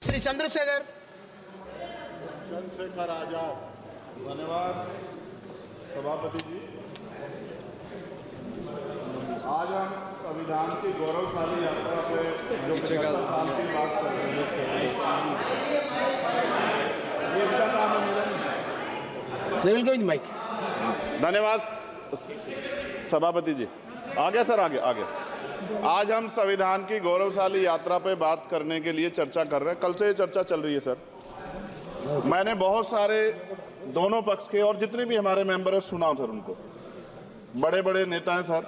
श्री चंद्रशेखर आजाद। धन्यवाद सभापति जी। आज हम संविधान की गौरवशाली यात्रा पे जो 75 साल की बात कर रहे हैं, ये इसका काम है। माइक। धन्यवाद सभापति जी। आगे सर, आगे। आज हम संविधान की गौरवशाली यात्रा पे बात करने के लिए चर्चा कर रहे हैं। कल से ये चर्चा चल रही है सर। मैंने बहुत सारे दोनों पक्ष के और जितने भी हमारे मेंबर हैं सुना सर, उनको बड़े बड़े नेता हैं सर।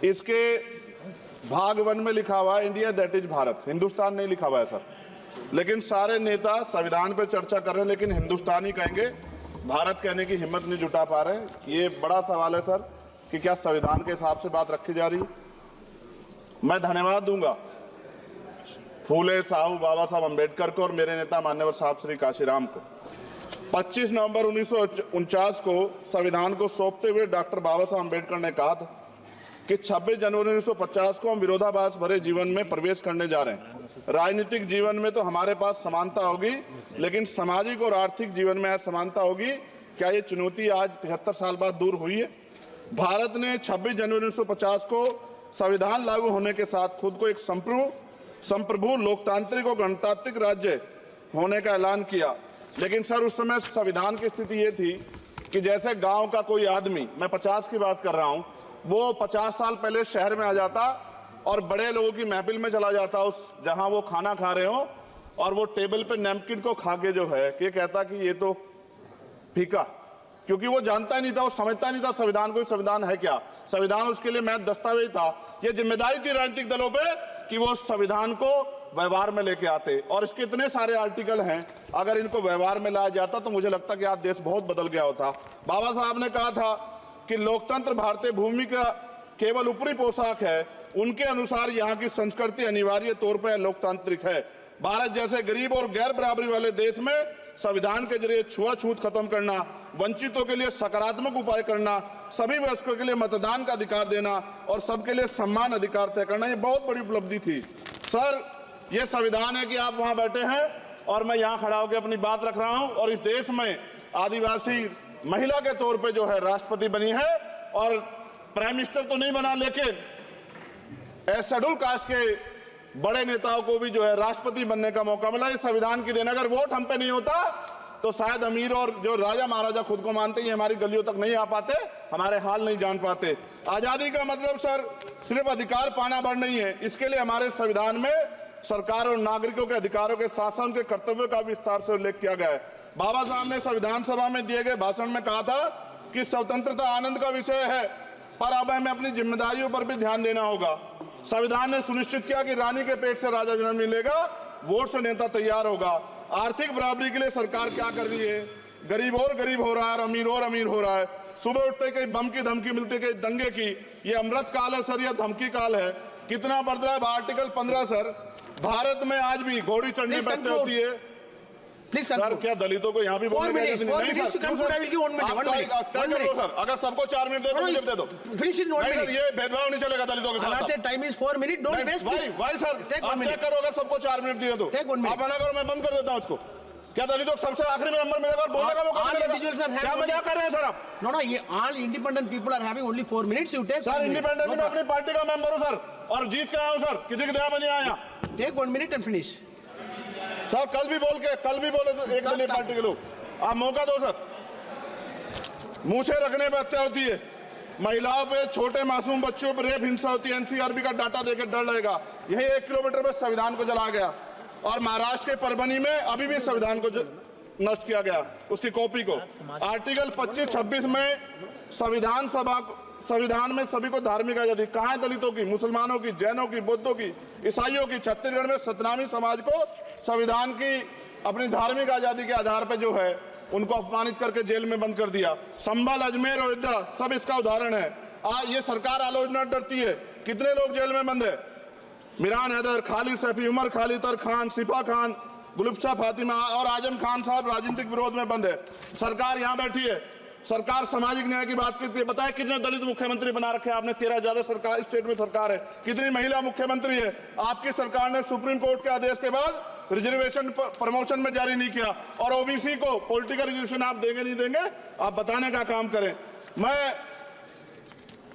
इसके भाग 1 में लिखा हुआ है India that is Bharat, Hindustan नहीं लिखा हुआ है सर। लेकिन सारे नेता संविधान पे चर्चा कर रहे हैं, लेकिन हिंदुस्तान ही कहेंगे, भारत कहने की हिम्मत नहीं जुटा पा रहे हैं। ये बड़ा सवाल है सर कि क्या संविधान के हिसाब से बात रखी जा रही है। मैं धन्यवाद दूंगा फूले साहू बाबा साहब अम्बेडकर को और मेरे नेता मान्यवर साहब श्री काशीराम को। 25 नवंबर 1949 को संविधान को सौंपते हुए डॉक्टर बाबा साहब अम्बेडकर ने कहा था कि 26 जनवरी 1950 को हम विरोधाभास भरे जीवन में प्रवेश करने जा रहे हैं। राजनीतिक जीवन में तो हमारे पास समानता होगी, लेकिन सामाजिक और आर्थिक जीवन में असमानता होगी। क्या ये चुनौती आज 75 साल बाद दूर हुई है? भारत ने 26 जनवरी 1950 को संविधान लागू होने के साथ खुद को एक संप्रभु लोकतांत्रिक और गणतांत्रिक राज्य होने का ऐलान किया। लेकिन सर उस समय संविधान की स्थिति ये थी कि जैसे गांव का कोई आदमी, मैं 50 की बात कर रहा हूं, वो 50 साल पहले शहर में आ जाता और बड़े लोगों की महफिल में चला जाता, उस जहां वो खाना खा रहे हो, और वो टेबल पे नैपकिन को खा के जो है कि कहता कि ये तो फीका, क्योंकि वो जानता ही नहीं था, वो समझता नहीं था संविधान को, संविधान है क्या। संविधान उसके लिए महज दस्तावेज था। ये जिम्मेदारी थी राजनीतिक दलों पे कि वो संविधान को व्यवहार में लेके आते। और इसके इतने सारे आर्टिकल हैं, अगर इनको व्यवहार में लाया जाता तो मुझे लगता कि आज देश बहुत बदल गया होता। बाबा साहब ने कहा था कि लोकतंत्र भारतीय भूमि का केवल ऊपरी पोशाक है। उनके अनुसार यहाँ की संस्कृति अनिवार्य तौर पर लोकतांत्रिक है। भारत जैसे गरीब और गैर बराबरी वाले देश में संविधान के जरिए छुआछूत खत्म करना, वंचितों के लिए सकारात्मक उपाय करना, सभी वयस्कों के लिए मतदान का अधिकार देना और सबके लिए सम्मान अधिकार तय करना, ये बहुत बड़ी उपलब्धि थी सर। ये संविधान है कि आप वहां बैठे हैं और मैं यहाँ खड़ा होकर अपनी बात रख रहा हूं, और इस देश में आदिवासी महिला के तौर पे जो है राष्ट्रपति बनी है, और प्राइम मिनिस्टर तो नहीं बना, लेकिन शेड्यूल कास्ट के बड़े नेताओं को भी जो है राष्ट्रपति बनने का मौका मिला। इस संविधान की देन, अगर वोट हम पे नहीं होता तो शायद अमीर और जो राजा महाराजा खुद को मानते हैं हमारी गलियों तक नहीं आ पाते, हमारे हाल नहीं जान पाते। आजादी का मतलब सर सिर्फ अधिकार पाना भर नहीं है, इसके लिए हमारे संविधान में सरकार और नागरिकों के अधिकारों के साथ साथ उनके कर्तव्यों का विस्तार से उल्लेख किया गया है। बाबा साहब ने संविधान सभा में दिए गए भाषण में कहा था कि स्वतंत्रता आनंद का विषय है, पर अब हमें अपनी जिम्मेदारियों पर भी ध्यान देना होगा। संविधान ने सुनिश्चित किया कि रानी के पेट से राजा जन्म नहीं लेगा, वोट से नेता तैयार होगा। आर्थिक बराबरी के लिए सरकार क्या कर रही है? गरीब और गरीब हो रहा है और अमीर हो रहा है। सुबह उठते कहीं बम की धमकी मिलती, कहीं दंगे की। ये अमृत काल है सर, यह धमकी काल है। कितना बढ़ रहा है आर्टिकल 15 सर। भारत में आज भी घोड़ी चढ़ने बैठने होती है सर। क्या दलितों को यहाँ भी बोलने का नहीं सर? अगर सबको 4 मिनट दे दो, ये भेदभाव नहीं चलेगा दलितों के साथ। Time is 4 minute, don't waste भाई सर, आप चेक करो, अगर सबको 4 मिनट दिए तो आप मना करो, मैं बंद कर देता हूँ इसको। क्या दलितों को सबसे आखिरी में नंबर मिलेगा और बोलने का मौका मिलेगा? क्या मजाक कर रहे हैं सर आप? नो, ये all independent people are having only 4 minutes. You take sir, independent में अपनी पार्टी का मेंबर हूँ सर, और जीत के आया हूँ सर, किसी की दया में नहीं आया। Take 1 minute and finish sir. कल भी बोले तो एक दलीय पार्टी के लोग, आप मौका दो सर। मूछे रखने पर हत्या होती है, महिलाओं पे, छोटे मासूम बच्चों पर रेप हिंसा होती है। एनसीआरबी का डाटा देकर डर लगेगा। यही 1 किलोमीटर में संविधान को जला गया, और महाराष्ट्र के परभनी में अभी भी संविधान को नष्ट किया गया, उसकी कॉपी को। आर्टिकल 25-26 में संविधान में सभी को धार्मिक आजादी। कहाँ है दलितों की, मुसलमानों की, जैनों की, बौद्धों की, ईसाइयों की? छत्तीसगढ़ में सतनामी समाज को संविधान की अपनी धार्मिक आजादी के आधार पर जो है उनको अपमानित करके जेल में बंद कर दिया। संभल, अजमेर, अयोध्या सब इसका उदाहरण है। ये सरकार आलोचना डरती है। कितने लोग जेल में बंद है? मिरान हैदर, खालिद सैफी, उमर खालिद खान, सिफा खान, गुलफ्शा फातिमा और आजम खान साहब राजनीतिक विरोध में बंद है। सरकार यहाँ बैठी है, सरकार सामाजिक न्याय की बात करती है। बताए कितने दलित मुख्यमंत्री बना रखे हैं आपने? 13 ज्यादा सरकार स्टेट में सरकार है। कितनी महिला मुख्यमंत्री है? आपकी सरकार ने सुप्रीम कोर्ट के आदेश के बाद रिजर्वेशन प्रमोशन में जारी नहीं किया। और ओबीसी को पॉलिटिकल रिजर्वेशन आप देंगे नहीं देंगे, आप बताने का काम करें। मैं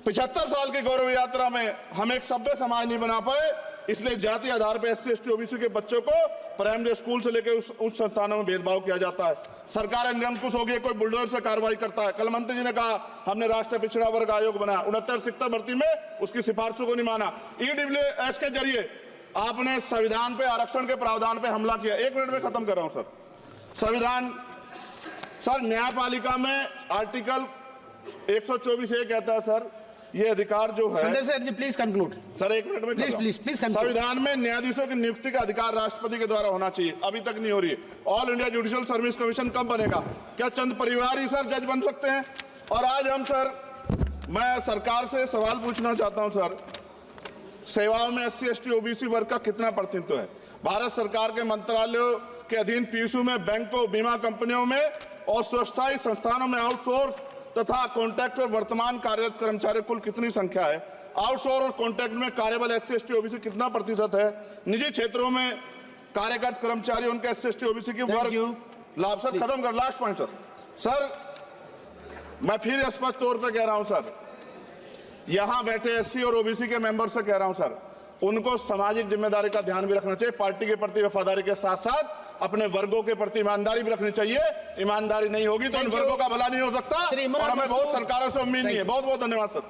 75 साल की गौरव यात्रा में हम एक सभ्य समाज नहीं बना पाए, इसलिए जाति आधार पर SC ST OBC के बच्चों को प्राइमरी स्कूल से लेकर उच्च संस्थानों में भेदभाव किया जाता है। सरकार निरंकुश हो गई, कोई बुलडोजर से कार्रवाई करता है। कल मंत्री जी ने कहा हमने राष्ट्रीय पिछड़ा वर्ग आयोग बनाया, 69 शिक्षक भर्ती में उसकी सिफारिशों को नहीं माना। EWS के जरिए आपने संविधान पे आरक्षण के प्रावधान पे हमला किया। 1 मिनट में खत्म कर रहा हूं सर। संविधान सर न्यायपालिका में आर्टिकल 124 ये कहता है सर, ये अधिकार जो है Sanjay sir ji please conclude sir. 1 minute में प्लीज संविधान में न्यायाधीशों की नियुक्ति का अधिकार राष्ट्रपति के द्वारा होना चाहिए, अभी तक नहीं हो रही है। All India judicial service commission कब बनेगा? क्या चंद परिवार ही सर जज बन सकते हैं? और आज हम सर, मैं सरकार से सवाल पूछना चाहता हूं सर, सेवाओं में SC ST OBC वर्ग का कितना प्रतिनिधित्व है? भारत सरकार के मंत्रालयों के अधीन PSU में बैंकों, बीमा कंपनियों में और स्वच्छता संस्थानों में आउटसोर्स तथा कॉन्ट्रैक्ट पर वर्तमान कार्यरत कर्मचारी कुल कितनी संख्या है? आउटसोर्स और कॉन्ट्रैक्ट में कार्यबल SC ST OBC कितना प्रतिशत है? निजी क्षेत्रों में कार्यरत कर्मचारी उनके SC ST OBC की वर्ग लाभ। सर खत्म कर, लास्ट पॉइंट सर मैं फिर स्पष्ट तौर पर कह रहा हूं सर, यहां बैठे SC और OBC के मेंबर से कह रहा हूं सर, उनको सामाजिक जिम्मेदारी का ध्यान भी रखना चाहिए। पार्टी के प्रति वफादारी के साथ साथ अपने वर्गों के प्रति ईमानदारी भी रखनी चाहिए। ईमानदारी नहीं होगी तो इन वर्गों का भला नहीं हो सकता, और हमें बहुत सरकारों से उम्मीद नहीं है। बहुत बहुत धन्यवाद सर।